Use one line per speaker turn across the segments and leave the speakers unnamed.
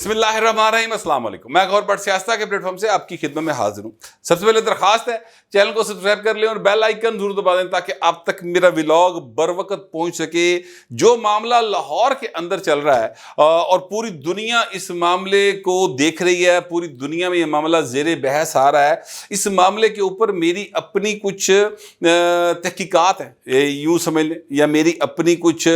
بسم اللہ الرحمن الرحیم، السلام علیکم۔ میں غور بٹ سیاستہ کے پلیٹ فارم سے آپ کی خدمت میں حاضر ہوں۔ سب سے پہلے درخواست ہے چینل کو سبسکرائب کر لیں اور بیل آئیکن ضرور دبا دیں تاکہ آپ تک میرا ولاگ بر وقت پہنچ سکے۔ جو معاملہ لاہور کے اندر چل رہا ہے اور پوری دنیا اس معاملے کو دیکھ رہی ہے، پوری دنیا میں یہ معاملہ زیر بحث آ رہا ہے، اس معاملے کے اوپر میری اپنی کچھ تحقیقات ہیں، یوں سمجھ لیں، یا میری اپنی کچھ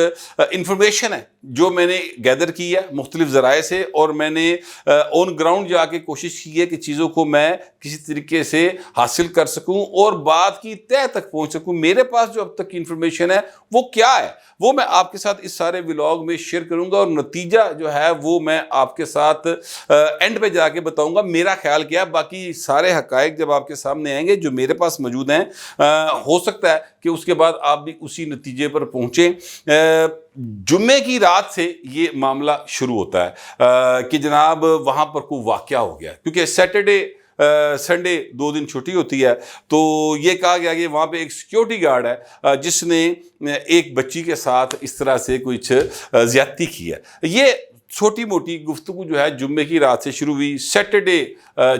انفارمیشن ہے جو میں نے گیدر کی ہے مختلف ذرائع سے، اور میں نے آن گراؤنڈ جا کے کوشش کی ہے کہ چیزوں کو میں کسی طریقے سے حاصل کر سکوں اور بات کی تہہ تک پہنچ سکوں۔ میرے پاس جو اب تک کی انفارمیشن ہے وہ کیا ہے، وہ میں آپ کے ساتھ اس سارے ولاگ میں شیئر کروں گا، اور نتیجہ جو ہے وہ میں آپ کے ساتھ اینڈ پہ جا کے بتاؤں گا میرا خیال کیا ہے۔ باقی سارے حقائق جب آپ کے سامنے آئیں گے جو میرے پاس موجود ہیں، ہو سکتا ہے کہ اس کے بعد آپ بھی اسی نتیجے پر پہنچیں۔ جمعے کی رات سے یہ معاملہ شروع ہوتا ہے کہ جناب وہاں پر کوئی واقعہ ہو گیا، کیونکہ سیٹرڈے سنڈے 2 دن چھٹی ہوتی ہے، تو یہ کہا گیا کہ وہاں پہ ایک سیکیورٹی گارڈ ہے جس نے ایک بچی کے ساتھ اس طرح سے کچھ زیادتی کی ہے۔ یہ چھوٹی موٹی گفتگو جو ہے جمعے کی رات سے شروع ہوئی۔ سیٹرڈے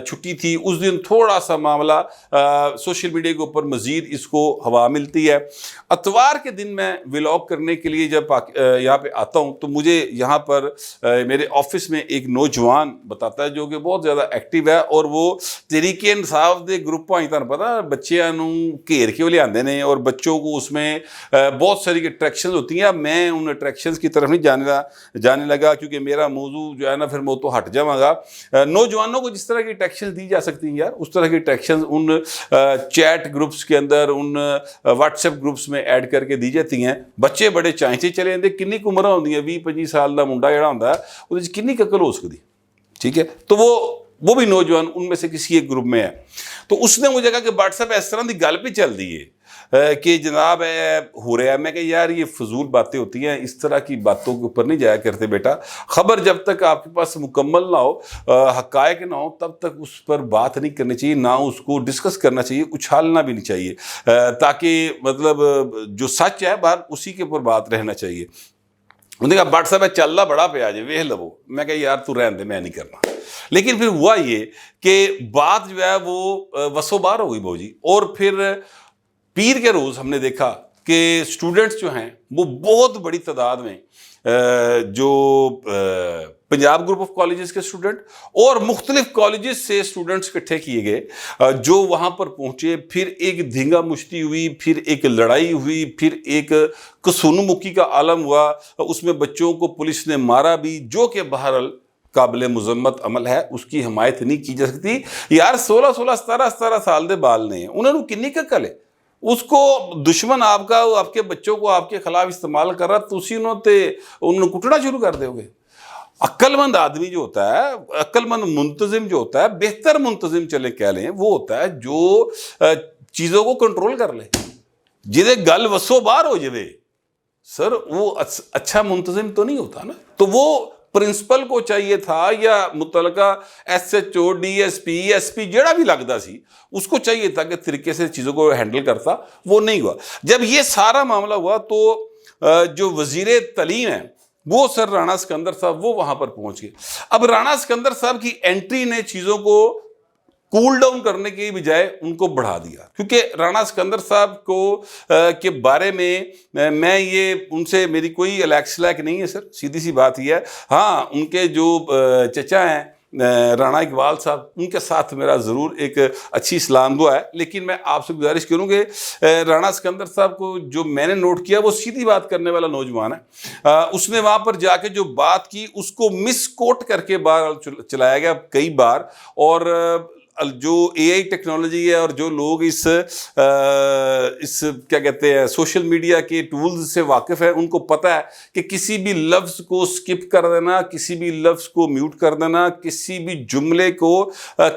چھٹی تھی، اس دن تھوڑا سا معاملہ سوشل میڈیا کے اوپر مزید اس کو ہوا ملتی ہے۔ اتوار کے دن میں ولاگ کرنے کے لیے جب یہاں پہ آتا ہوں تو مجھے یہاں پر میرے آفس میں ایک نوجوان بتاتا ہے جو کہ بہت زیادہ ایکٹیو ہے، اور وہ تحریک انصاف دے گروپ پتا بچیاں نوں گھیر کے لے آندے نے، اور بچوں کو اس میں بہت ساری اٹریکشنز ہوتی ہیں۔ میں ان اٹریکشنز کی طرف نہیں جانے لگا کیونکہ میرا موضوع جو ہے نا پھر میں تو ہٹ جاؤں گا۔ نوجوانوں کو جس طرح کی اٹریکشن دی جا سکتی ہیں یار، اس طرح کی اٹریکشن ان چیٹ گروپس کے اندر، ان واٹس ایپ گروپس میں ایڈ کر کے دی جاتی ہیں۔ بچے بڑے چانچے چلے جاندے، کنی عمر ہوندی ہے 20-25 سال دا منڈا جڑا ہوندا ہے اودے وچ کنی عقل ہو سکتی، ٹھیک ہے؟ تو وہ بھی نوجوان ان میں سے کسی ایک گروپ میں ہے۔ تو اس نے مجھے کہا کہ واٹس ایپ اس طرح دی گل پہ چل دی ہے کہ جناب ہو رہا ہے۔ میں کہ یار یہ فضول باتیں ہوتی ہیں، اس طرح کی باتوں کے اوپر نہیں جایا کرتے بیٹا۔ خبر جب تک آپ کے پاس مکمل نہ ہو، حقائق نہ ہو، تب تک اس پر بات نہیں کرنی چاہیے، نہ اس کو ڈسکس کرنا چاہیے، اچھالنا بھی نہیں چاہیے، تاکہ مطلب جو سچ ہے باہر اسی کے اوپر بات رہنا چاہیے۔ انہوں نے کہا واٹس ایپ چلنا بڑا پیا جی ویکھ لو۔ میں کہا یار تو رہن دے، میں نہیں کرنا۔ لیکن پھر ہوا یہ کہ بات جو ہے وہ وسو باہر ہو گئی بہو جی، اور پھر پیر کے روز ہم نے دیکھا کہ سٹوڈنٹس جو ہیں وہ بہت بڑی تعداد میں جو پنجاب گروپ آف کالجز کے سٹوڈنٹ اور مختلف کالجز سے سٹوڈنٹس اکٹھے کیے گئے، جو وہاں پر پہنچے۔ پھر ایک دھینگا مشتی ہوئی، پھر ایک لڑائی ہوئی، پھر ایک کسون مکی کا عالم ہوا۔ اس میں بچوں کو پولیس نے مارا بھی، جو کہ بہرحال قابل مذمت عمل ہے، اس کی حمایت نہیں کی جا سکتی۔ یار 16 17 سال دے بال نے، انہوں نے کنی عقل ہے؟ اس کو دشمن آپ کا آپ کے بچوں کو آپ کے خلاف استعمال کر رہا، تو اسی انہوں نے کٹنا شروع کر دے ہوگے۔ عقل مند آدمی جو ہوتا ہے، عقل مند منتظم جو ہوتا ہے، بہتر منتظم چلے کہہ لیں، وہ ہوتا ہے جو چیزوں کو کنٹرول کر لے، جدے گل وسو باہر ہو جائے سر، وہ اچھا منتظم تو نہیں ہوتا نا۔ تو وہ پرنسپل کو چاہیے تھا، یا متعلقہ S H O, D S P جڑا بھی لگتا سی، اس کو چاہیے تھا کہ طریقے سے چیزوں کو ہینڈل کرتا، وہ نہیں ہوا۔ جب یہ سارا معاملہ ہوا تو جو وزیر تعلیم ہے وہ سر رانا سکندر صاحب، وہ وہاں پر پہنچ گئے۔ اب رانا سکندر صاحب کی انٹری نے چیزوں کو کول ڈاؤن کرنے کی بجائے ان کو بڑھا دیا، کیونکہ رانا سکندر صاحب کو کے بارے میں یہ ان سے میری کوئی الیک نہیں ہے سر، سیدھی سی بات یہ ہے۔ ہاں، ان کے جو چچا ہیں رانا اقبال صاحب، ان کے ساتھ میرا ضرور ایک اچھی سلام دعا ہے، لیکن میں آپ سے گزارش کروں کہ رانا سکندر صاحب کو جو میں نے نوٹ کیا، وہ سیدھی بات کرنے والا نوجوان ہے۔ اس نے وہاں پر جا کے جو بات کی اس کو مس کوٹ کر کے باہر چلایا گیا کئی بار، اور جو اے آئی ٹیکنالوجی ہے اور جو لوگ اس کیا کہتے ہیں سوشل میڈیا کے ٹولز سے واقف ہیں، ان کو پتہ ہے کہ کسی بھی لفظ کو سکپ کر دینا، کسی بھی لفظ کو میوٹ کر دینا، کسی بھی جملے کو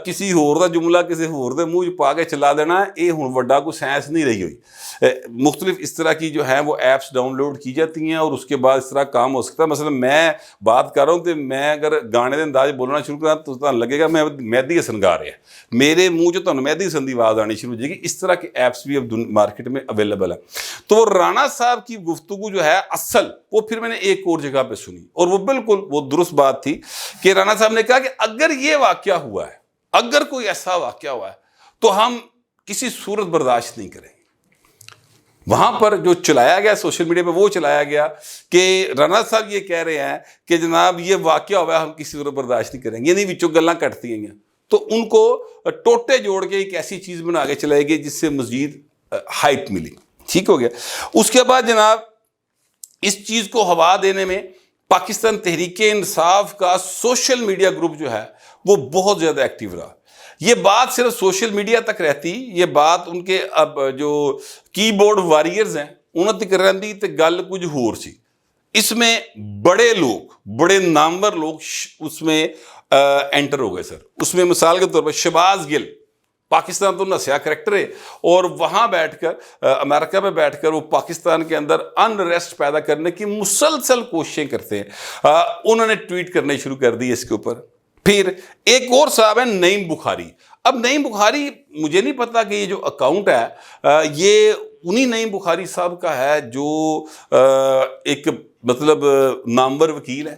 کسی ہور دا جملہ کسی ہور دے منہ پا کے چلا دینا، یہ ہن وڈا کوئی سائنس نہیں رہی ہوئی۔ مختلف اس طرح کی جو ہیں وہ ایپس ڈاؤن لوڈ کی جاتی ہیں، اور اس کے بعد اس طرح کام ہو سکتا ہے۔ مثلا میں بات کر رہا ہوں تو میں اگر گانے دے انداز بولنا شروع کرا تو لگے گا میں مہدی حسن گا رہے ہیں، میرے منہ جو تمہیں مہدی سندھی آواز آنی شروع ہو جائے گی. اس طرح کے ایپس بھی اب مارکیٹ میں اویلیبل ہیں. تو وہ رانا صاحب کی گفتگو جو ہے اصل وہ پھر میں نے ایک اور جگہ پہ سنی, اور وہ بالکل وہ درست بات تھی کہ رانا صاحب نے کہا کہ اگر یہ واقعہ ہوا ہے, اگر کوئی ایسا واقعہ ہوا ہے تو ہم کسی صورت برداشت نہیں کریں گے. وہاں پر جو چلایا گیا سوشل میڈیا پہ وہ چلایا گیا کہ رانا صاحب یہ کہہ رہے ہیں کہ جناب یہ واقعہ ہوا ہے, ہم کسی صورت برداشت نہیں کریں گے, یعنی وچوں گلاں کٹتی ہیں. تو ان کو ٹوٹے جوڑ کے ایک ایسی چیز بنا کے چلائے گی جس سے مزید ہائپ ملی. ٹھیک ہو گیا. اس کے بعد جناب اس چیز کو ہوا دینے میں پاکستان تحریک انصاف کا سوشل میڈیا گروپ جو ہے وہ بہت زیادہ ایکٹیو رہا. یہ بات صرف سوشل میڈیا تک رہتی, یہ بات ان کے اب جو کی بورڈ واریئرز ہیں انہوں تک رہتی تو گل کچھ ہور سی. اس میں بڑے لوگ, بڑے نامور لوگ اس میں انٹر ہو گئے سر. اس میں مثال کے طور پر شہباز گل, پاکستان تو نسیا کریکٹر ہے, اور وہاں بیٹھ کر امریکہ میں بیٹھ کر وہ پاکستان کے اندر انریسٹ پیدا کرنے کی مسلسل کوششیں کرتے ہیں. انہوں نے ٹویٹ کرنے شروع کر دی اس کے اوپر. پھر ایک اور صاحب ہے نعیم بخاری. اب نعیم بخاری مجھے نہیں پتا کہ یہ جو اکاؤنٹ ہے یہ انہی نعیم بخاری صاحب کا ہے جو ایک مطلب نامور وکیل ہے,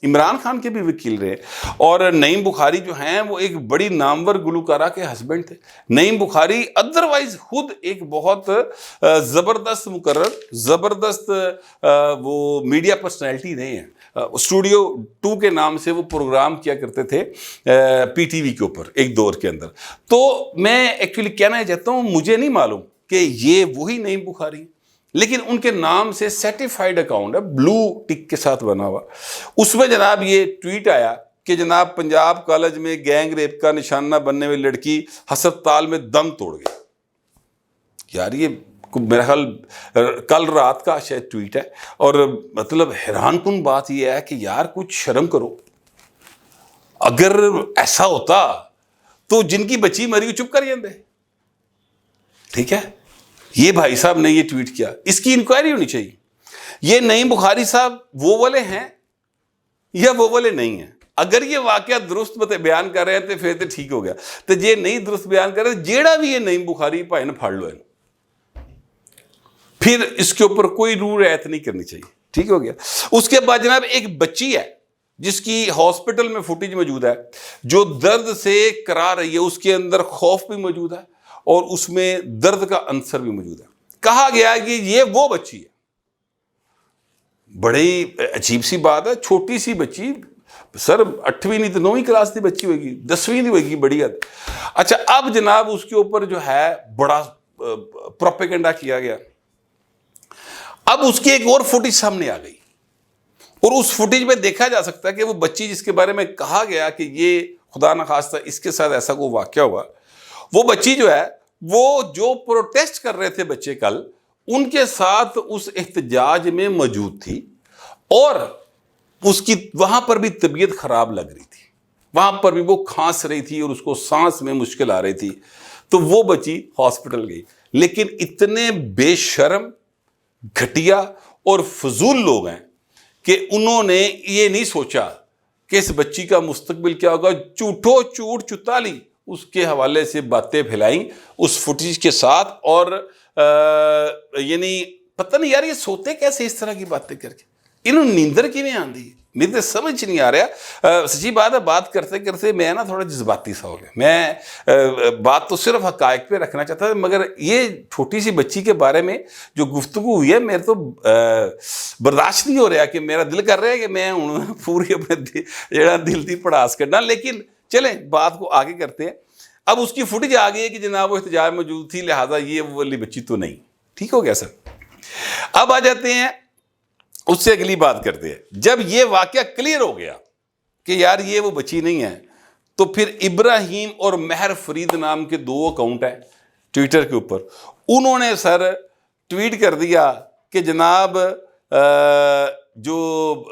عمران خان کے بھی وکیل رہے, اور نعیم بخاری جو ہیں وہ ایک بڑی نامور گلوکارہ کے ہسبینڈ تھے. نعیم بخاری ادروائز خود ایک بہت زبردست مقرر, زبردست وہ میڈیا پرسنالٹی رہے ہیں. اسٹوڈیو 2 کے نام سے وہ پروگرام کیا کرتے تھے پی ٹی وی کے اوپر ایک دور کے اندر. تو میں ایکچولی کہنا چاہتا ہوں مجھے نہیں معلوم کہ یہ وہی نعیم بخاری, لیکن ان کے نام سے سرٹیفائیڈ اکاؤنٹ ہے بلو ٹک کے ساتھ بنا ہوا. اس میں جناب یہ ٹویٹ آیا کہ جناب پنجاب کالج میں گینگ ریپ کا نشانہ بننے والی لڑکی ہسپتال میں دم توڑ گئی. یار یہ میرا خیال کل رات کا شاید ٹویٹ ہے, اور مطلب حیران کن بات یہ ہے کہ یار کچھ شرم کرو. اگر ایسا ہوتا تو جن کی بچی مری چپ کر جاندے. ٹھیک ہے, یہ بھائی صاحب نے یہ ٹویٹ کیا, اس کی انکوائری ہونی چاہیے. یہ نعیم بخاری صاحب وہ والے ہیں یا وہ والے نہیں ہیں. اگر یہ واقعہ درست بیان کر رہے ہیں تو پھر تو ٹھیک ہو گیا, تو یہ نہیں درست بیان کر رہے جیڑا بھی یہ نعیم بخاری بھائی نے پھاڑ لو ہے, پھر اس کے اوپر کوئی روح رعایت نہیں کرنی چاہیے. ٹھیک ہو گیا. اس کے بعد جناب ایک بچی ہے جس کی ہاسپٹل میں فوٹیج موجود ہے جو درد سے کرا رہی ہے, اس کے اندر خوف بھی موجود ہے اور اس میں درد کا عنصر بھی موجود ہے. کہا گیا ہے کہ یہ وہ بچی ہے. بڑی عجیب سی بات ہے, چھوٹی سی بچی سر 8ویں نہیں تو 9ویں کلاس کی بچی ہوئے گی, 10ویں نہیں ہوئے گی, بڑی حد. اچھا اب جناب اس کے اوپر جو ہے بڑا پروپیگنڈا کیا گیا. اب اس کی ایک اور فوٹیج سامنے آ گئی, اور اس فوٹیج میں دیکھا جا سکتا ہے کہ وہ بچی جس کے بارے میں کہا گیا کہ یہ خدا نخواستہ اس کے ساتھ ایسا کوئی واقعہ ہوا, وہ بچی جو ہے وہ جو پروٹیسٹ کر رہے تھے بچے کل, ان کے ساتھ اس احتجاج میں موجود تھی, اور اس کی وہاں پر بھی طبیعت خراب لگ رہی تھی, وہاں پر بھی وہ کھانس رہی تھی اور اس کو سانس میں مشکل آ رہی تھی. تو وہ بچی ہاسپٹل گئی. لیکن اتنے بے شرم, گھٹیا اور فضول لوگ ہیں کہ انہوں نے یہ نہیں سوچا کہ اس بچی کا مستقبل کیا ہوگا. جھوٹو چوٹ چتالی اس کے حوالے سے باتیں پھیلائیں اس فوٹیج کے ساتھ, اور یعنی پتہ نہیں یار یہ سوتے کیسے اس طرح کی باتیں کر کے, انہوں نیندر کی نہیں آندی, مجھے تو سمجھ نہیں آ رہا. سچی بات ہے, بات کرتے کرتے میں نا تھوڑا جذباتی سا ہو گیا. میں بات تو صرف حقائق پہ رکھنا چاہتا تھا, مگر یہ چھوٹی سی بچی کے بارے میں جو گفتگو ہوئی ہے میرے تو برداشت نہیں ہو رہا, کہ میرا دل کر رہا ہے کہ میں پوری اپنے جڑا دل کی پڑاس کرنا. لیکن چلیں بات کو آگے کرتے ہیں. اب اس کی فوٹیج آ گئی ہے کہ جناب وہ احتجاج موجود تھی, لہٰذا یہ وہ والی بچی تو نہیں. ٹھیک ہو گیا سر. اب آ جاتے ہیں اس سے اگلی بات کرتے ہیں. جب یہ واقعہ کلیئر ہو گیا کہ یار یہ وہ بچی نہیں ہے, تو پھر ابراہیم اور مہر فرید نام کے 2 اکاؤنٹ ہیں ٹویٹر کے اوپر, انہوں نے سر ٹویٹ کر دیا کہ جناب جو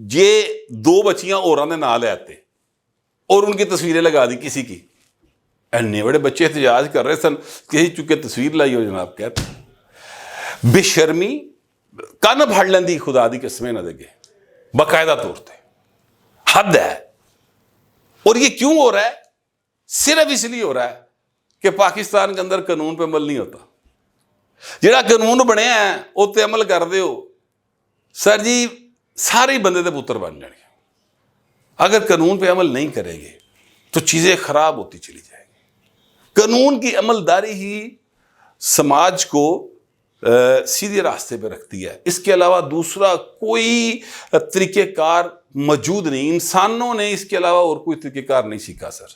یہ 2 بچیاں اوراں دے نال آتے, اور ان کی تصویریں لگا دی کسی کی. اینے بڑے بچے احتجاج کر رہے سن, کسی چکے تصویر لائی ہو جناب. کہتے بے شرمی کن پھڑ لیندی خدا دی قسمیں نہ دے, باقاعدہ طور پہ حد ہے. اور یہ کیوں ہو رہا ہے؟ صرف اس لیے ہو رہا ہے کہ پاکستان کے اندر قانون پہ عمل نہیں ہوتا. جڑا قانون بنیا ہے وہ تے عمل کر دیو سر جی سارے بندے دے پتر بن جائیں گے. اگر قانون پہ عمل نہیں کرے گے تو چیزیں خراب ہوتی چلی جائیں گی. قانون کی عملداری ہی سماج کو سیدھے راستے پہ رکھتی ہے. اس کے علاوہ دوسرا کوئی طریقہ کار موجود نہیں. انسانوں نے اس کے علاوہ اور کوئی طریقہ کار نہیں سیکھا سر.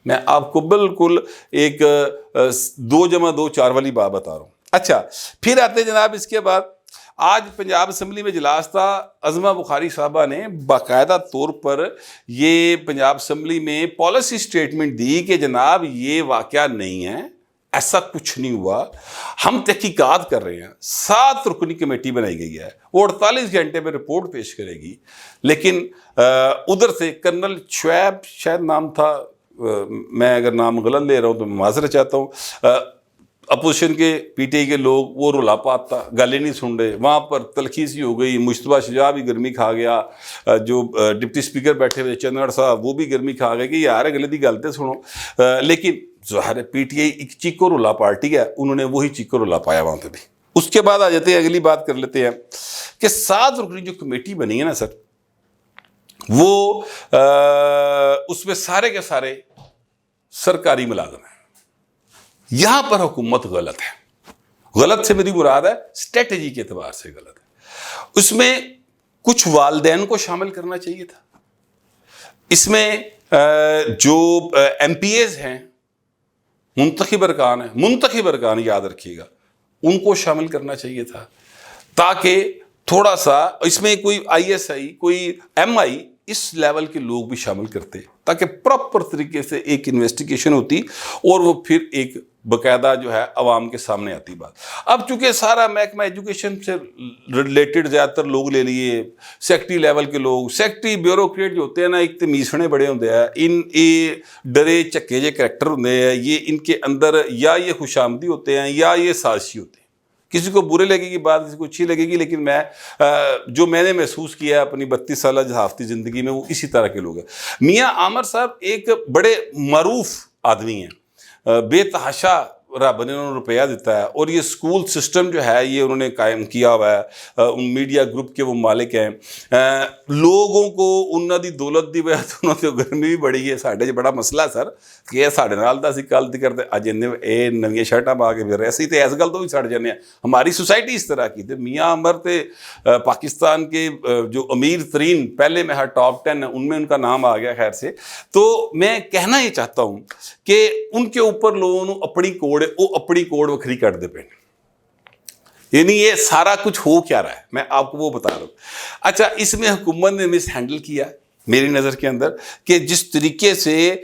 میں آپ کو بالکل ایک 2+2=4 والی بات بتا رہا ہوں. اچھا پھر آتے جناب اس کے بعد آج پنجاب اسمبلی میں اجلاس تھا. عظمہ بخاری صاحبہ نے باقاعدہ طور پر یہ پنجاب اسمبلی میں پالیسی سٹیٹمنٹ دی کہ جناب یہ واقعہ نہیں ہے, ایسا کچھ نہیں ہوا, ہم تحقیقات کر رہے ہیں. 7 رکنی کمیٹی بنائی گئی ہے, وہ 48 گھنٹے میں رپورٹ پیش کرے گی. لیکن ادھر سے کرنل شعیب شاید نام تھا, میں اگر نام غلط لے رہا ہوں تو میں معذرت چاہتا ہوں, اپوزیشن کے پی ٹی آئی کے لوگ وہ رولا پاتا گل ہی نہیں سن رہے. وہاں پر تلخی سی ہو گئی, مشتبہ شجاع بھی گرمی کھا گیا, جو ڈپٹی اسپیکر بیٹھے ہوئے چندر صاحب وہ بھی گرمی کھا گئے کہ یار گلے دی گل تے سنو. لیکن ظاہر پی ٹی آئی ایک چیکو رولا پارٹی ہے, انہوں نے وہی چیکو رولا پایا وہاں پہ بھی. اس کے بعد آ جاتے ہیں اگلی بات کر لیتے ہیں کہ 7 رکنی جو کمیٹی بنی ہے نا سر, وہ اس میں سارے کے سارے سرکاری ملازم ہیں. یہاں پر حکومت غلط ہے. غلط سے میری مراد ہے اسٹریٹجی کے اعتبار سے غلط ہے. اس میں کچھ والدین کو شامل کرنا چاہیے تھا. اس میں جو ایم پی ایز ہیں, منتخب ارکان یاد رکھیے گا, ان کو شامل کرنا چاہیے تھا, تاکہ تھوڑا سا اس میں کوئی آئی ایس آئی کوئی ایم آئی اس لیول کے لوگ بھی شامل کرتے, تاکہ پراپر طریقے سے ایک انویسٹیگیشن ہوتی اور وہ پھر ایک باقاعدہ جو ہے عوام کے سامنے آتی بات. اب چونکہ سارا محکمہ ایجوکیشن سے ریلیٹڈ زیادہ تر لوگ لے لیے, سیکٹری لیول کے لوگ, سیکٹری بیوروکریٹ جو ہوتے ہیں نا, ایک تو میسنے بڑے ہوتے ہیں, یہ ڈرے چکے جو کریکٹر ہوتے ہیں, یہ ان کے اندر یا یہ خوش آمدی ہوتے ہیں یا یہ سازشی ہوتے ہیں. کسی کو برے لگے گی بات, کسی کو اچھی لگے گی, لیکن میں نے محسوس کیا ہے اپنی 32 سالہ صحافتی زندگی میں, وہ اسی طرح کے لوگ ہیں. میاں عامر صاحب ایک بڑے معروف آدمی ہیں, بے تحاشا رب نے انہوں نے روپیہ دیتا ہے, اور یہ اسکول سسٹم جو ہے یہ انہوں نے قائم کیا ہوا ہے. ان میڈیا گروپ کے وہ مالک ہیں. لوگوں کو انہوں دی دولت دی وجہ تو انہوں نے گرمی بھی بڑی ہے. ساڈے جو بڑا مسئلہ سر کہ یہ ساڈے نال دا سی کل دی کرتے اج اے نویاں شرٹاں پا کے پھر ایسے ہی تے اس گل تو بھی سڑ جانے ہیں. ہماری سوسائٹی اس طرح کی. تے میاں عمر تے پاکستان کے جو امیر ترین پہلے میں ٹاپ 10 ان میں ان کا نام آ گیا خیر سے. تو میں کہنا یہ چاہتا ہوں کہ ان کے اوپر لوگوں نے اپنی کوڑ وہ اپنی کوڑ وکھری کر دے پے. یعنی یہ سارا کچھ ہو کیا رہا ہے میں آپ کو وہ بتا رہا ہوں. اچھا اس میں حکومت نے مس ہینڈل کیا میری نظر کے اندر کہ جس طریقے سے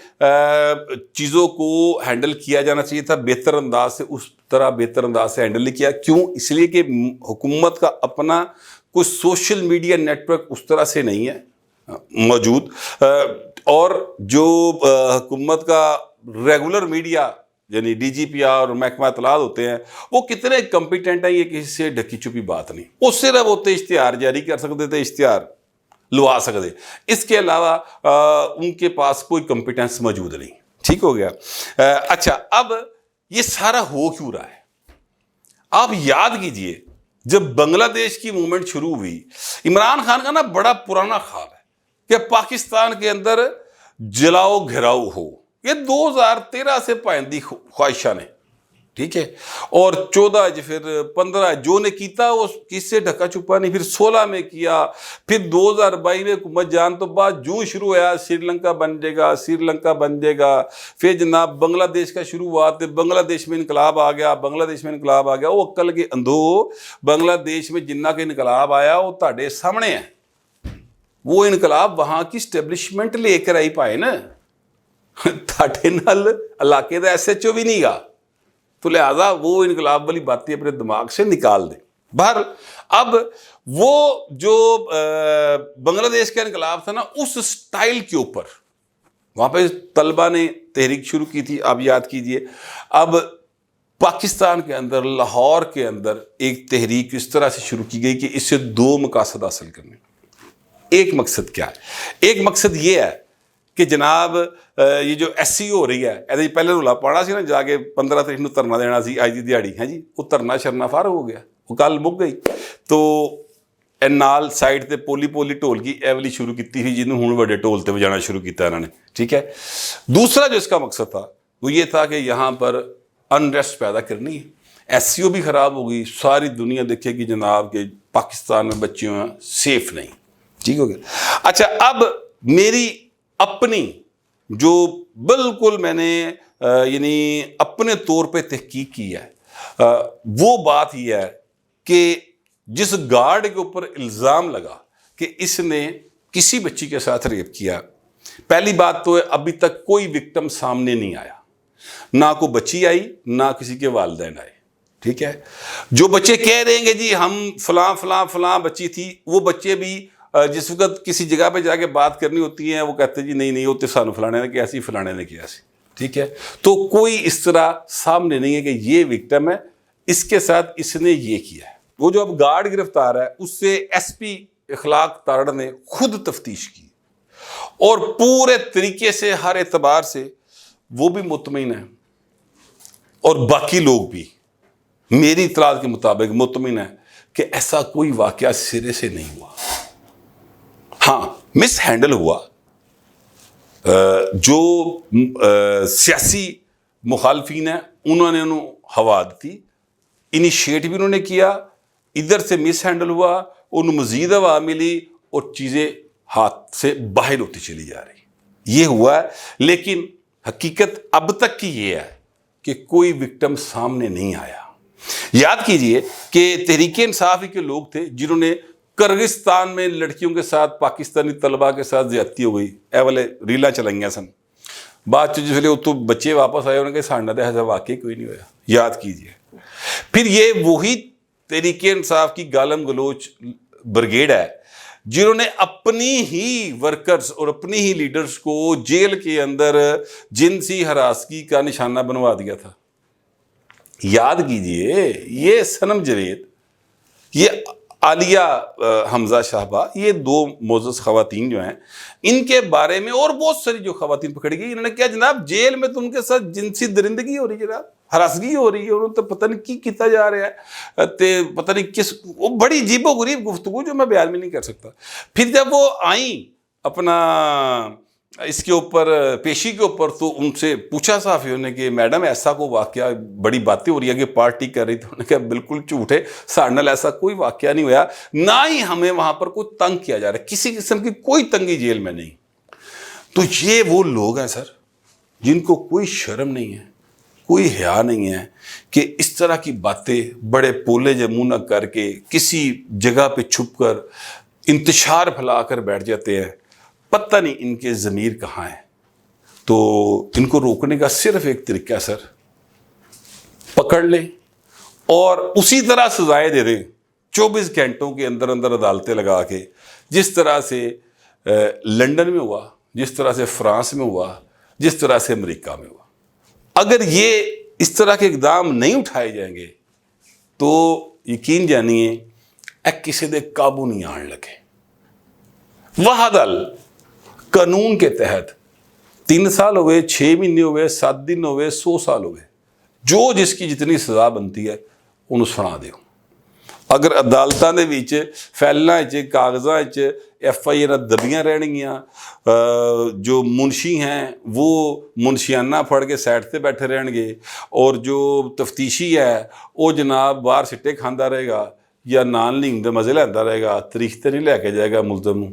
چیزوں کو ہینڈل کیا جانا چاہیے تھا بہتر انداز سے, اس طرح بہتر انداز سے ہینڈل نہیں کیا. کیوں؟ اس لیے کہ حکومت کا اپنا کوئی سوشل میڈیا نیٹ ورک اس طرح سے نہیں ہے موجود, اور جو حکومت کا ریگولر میڈیا یعنی ڈی جی پی آر اور محکمہ اطلاعات ہوتے ہیں وہ کتنے کمپیٹنٹ ہیں, یہ کسی سے ڈھکی چھپی بات نہیں. وہ صرف ہوتے اشتہار جاری کر سکتے تھے, اشتہار لوا سکتے, اس کے علاوہ ان کے پاس کوئی کمپیٹنس موجود نہیں. ٹھیک ہو گیا. اچھا اب یہ سارا ہو کیوں رہا ہے؟ آپ یاد کیجئے جب بنگلہ دیش کی موومنٹ شروع ہوئی, عمران خان کا نا بڑا پرانا خواب ہے کہ پاکستان کے اندر جلاؤ گھراؤ ہو. یہ 2013 سے پائندی خواہشاں نے, ٹھیک ہے, اور 14 پھر 15 جو نے کیتا وہ کس سے ڈھکا چھپا نہیں, پھر 16 میں کیا, پھر 2022 میں حکومت جان تو بعد جو شروع ہوا سری لنکا بن جائے گا, سری لنکا بن جائے گا, پھر جناب بنگلہ دیش کا شروع ہوا تو بنگلہ دیش میں انقلاب آ گیا, بنگلہ دیش میں انقلاب آ گیا. وہ عقل کے اندھو بنگلہ دیش میں جنہ کے انقلاب آیا وہ تہاڈے سامنے ہے. وہ انقلاب وہاں کی اسٹیبلشمنٹ لے کر آئی پائے نا, تھاٹے نال علاقے دا ایس ایچ او بھی نہیں گا, تو لہذا وہ انقلاب والی باتیں اپنے دماغ سے نکال دیں. بہر اب وہ جو بنگلہ دیش کا انقلاب تھا نا اس سٹائل کے اوپر وہاں پہ طلبہ نے تحریک شروع کی تھی, آپ یاد کیجئے. اب پاکستان کے اندر لاہور کے اندر ایک تحریک اس طرح سے شروع کی گئی کہ اس سے 2 مقاصد حاصل کرنے. ایک مقصد کیا ہے؟ ایک مقصد یہ ہے کہ جناب یہ جو SCO ہو رہی ہے ایسے پہلے رولا پانا سی نا جا کے 15 تاریخ نو دھرنا دینا سی اج دی دیہاڑی ہے جی وہ دھرنا شرنا فارغ ہو گیا وہ کل مک گئی تو نال سائڈ تے پولی ڈھول کی اے والی شروع کی تھی جنہوں ہوں بڑے ڈھول تے بجانا شروع کیا انہوں نے ٹھیک ہے. دوسرا جو اس کا مقصد تھا وہ یہ تھا کہ یہاں پر انریسٹ پیدا کرنی ہے. SCO بھی خراب ہو گئی ساری دنیا دیکھے گی جناب کہ پاکستان میں بچیاں سیف نہیں ٹھیک ہو گیا. اچھا اب میری اپنی جو بالکل میں نے یعنی اپنے طور پہ تحقیق کی ہے وہ بات یہ ہے کہ جس گارڈ کے اوپر الزام لگا کہ اس نے کسی بچی کے ساتھ ریپ کیا پہلی بات تو ابھی تک کوئی وکٹم سامنے نہیں آیا نہ کوئی بچی آئی نہ کسی کے والدین آئے ٹھیک ہے. جو بچے کہہ رہے ہیں کہ جی ہم فلاں بچی تھی وہ بچے بھی جس وقت کسی جگہ پہ جا کے بات کرنی ہوتی ہے وہ کہتے ہیں جی نہیں ہوتے سانو فلانے نے کیا سی فلانے نے کیا سی ٹھیک ہے. تو کوئی اس طرح سامنے نہیں ہے کہ یہ وکٹم ہے اس کے ساتھ اس نے یہ کیا ہے. وہ جو اب گارڈ گرفتار ہے اس سے SP اخلاق تارڑ نے خود تفتیش کی اور پورے طریقے سے ہر اعتبار سے وہ بھی مطمئن ہے اور باقی لوگ بھی میری اطلاعات کے مطابق مطمئن ہے کہ ایسا کوئی واقعہ سرے سے نہیں ہوا. ہاں مس ہینڈل ہوا جو سیاسی مخالفین ہیں انہوں نے انہوں ہوا دی انیشیٹ بھی انہوں نے کیا ادھر سے مس ہینڈل ہوا انہوں مزید ہوا ملی اور چیزیں ہاتھ سے باہر ہوتی چلی جا رہی یہ ہوا ہے. لیکن حقیقت اب تک کی یہ ہے کہ کوئی وکٹم سامنے نہیں آیا. یاد کیجئے کہ تحریک انصاف کے لوگ تھے جنہوں نے کرغستان میں لڑکیوں کے ساتھ پاکستانی طلبہ کے ساتھ زیادتی ہو گئی اے والے ریلاں چلائیں سن بعد جس ویلے تو بچے واپس آئے انہوں نے کہا ساڑھنا دے ایسا واقعی کوئی نہیں ہوا. یاد کیجئے پھر یہ وہی تحریک انصاف کی گالم گلوچ بریگیڈ ہے جنہوں نے اپنی ہی ورکرز اور اپنی ہی لیڈرز کو جیل کے اندر جنسی ہراسگی کا نشانہ بنوا دیا تھا. یاد کیجئے یہ صنم جاوید یہ عالیہ حمزہ شاہبہ یہ دو معزز خواتین جو ہیں ان کے بارے میں اور بہت ساری جو خواتین پکڑی گئی انہوں نے کیا جناب جیل میں تو ان کے ساتھ جنسی درندگی ہو رہی ہے جناب ہراسگی ہو رہی ہے انہوں تو پتہ نہیں کی کیتا جا رہا ہے تے پتہ نہیں کس وہ بڑی عجیب و غریب گفتگو جو میں بیان میں نہیں کر سکتا. پھر جب وہ آئیں اپنا اس کے اوپر پیشی کے اوپر تو ان سے پوچھا صحافیوں نے کہ میڈم ایسا کوئی واقعہ بڑی باتیں ہو رہی ہے کہ پارٹی کر رہی تھی انہوں نے کہا بالکل جھوٹ ہے ساڑھنال ایسا کوئی واقعہ نہیں ہوا نہ ہی ہمیں وہاں پر کوئی تنگ کیا جا رہا ہے کسی قسم کی کوئی تنگی جیل میں نہیں. تو یہ وہ لوگ ہیں سر جن کو کوئی شرم نہیں ہے کوئی حیا نہیں ہے کہ اس طرح کی باتیں بڑے پولے جمونہ کر کے کسی جگہ پہ چھپ کر انتشار پھیلا کر بیٹھ جاتے ہیں. پتہ نہیں ان کے ضمیر کہاں ہے. تو ان کو روکنے کا صرف ایک طریقہ ہے سر پکڑ لیں اور اسی طرح سزائیں دے دیں 24 گھنٹوں کے اندر اندر عدالتیں لگا کے جس طرح سے لنڈن میں ہوا جس طرح سے فرانس میں ہوا جس طرح سے امریکہ میں ہوا. اگر یہ اس طرح کے اقدام نہیں اٹھائے جائیں گے تو یقین جانیے کسی دے قابو نہیں آن لگے. وحدل قانون کے تحت 3 سال ہوئے 6 مہینے ہوئے 7 دن ہوئے 100 سال ہوئے جو جس کی جتنی سزا بنتی ہے انہوں سنا دیو. اگر عدالتاں دے وچ فیلاں وچ کاغذاں وچ FIR دبیاں رہنگیاں جو منشی ہیں وہ منشیانہ پڑھ کے سائڈ تے بیٹھے رہن گے اور جو تفتیشی ہے وہ جناب باہر سٹے کھاندا رہے گا یا نان لنگ دے مزے لیندا رہے گا تاریخ تے نہیں لے کے جائے گا ملزم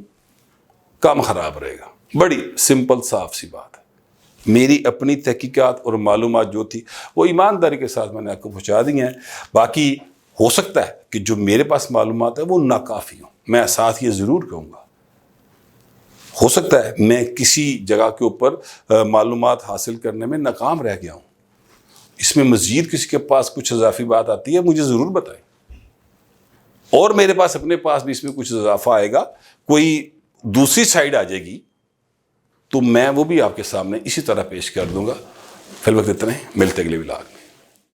کام خراب رہے گا. بڑی سمپل صاف سی بات ہے. میری اپنی تحقیقات اور معلومات جو تھی وہ ایمانداری کے ساتھ میں نے آپ کو پہنچا دی ہیں. باقی ہو سکتا ہے کہ جو میرے پاس معلومات ہے وہ ناکافی ہوں. میں ساتھ یہ ضرور کہوں گا ہو سکتا ہے میں کسی جگہ کے اوپر معلومات حاصل کرنے میں ناکام رہ گیا ہوں. اس میں مزید کسی کے پاس کچھ اضافی بات آتی ہے مجھے ضرور بتائیں اور میرے پاس اپنے پاس بھی اس میں کچھ اضافہ آئے گا کوئی دوسری سائیڈ آ جائے گی تو میں وہ بھی آپ کے سامنے اسی طرح پیش کر دوں گا. فی الوقت اتنے ملتے اگلے ولاگ میں.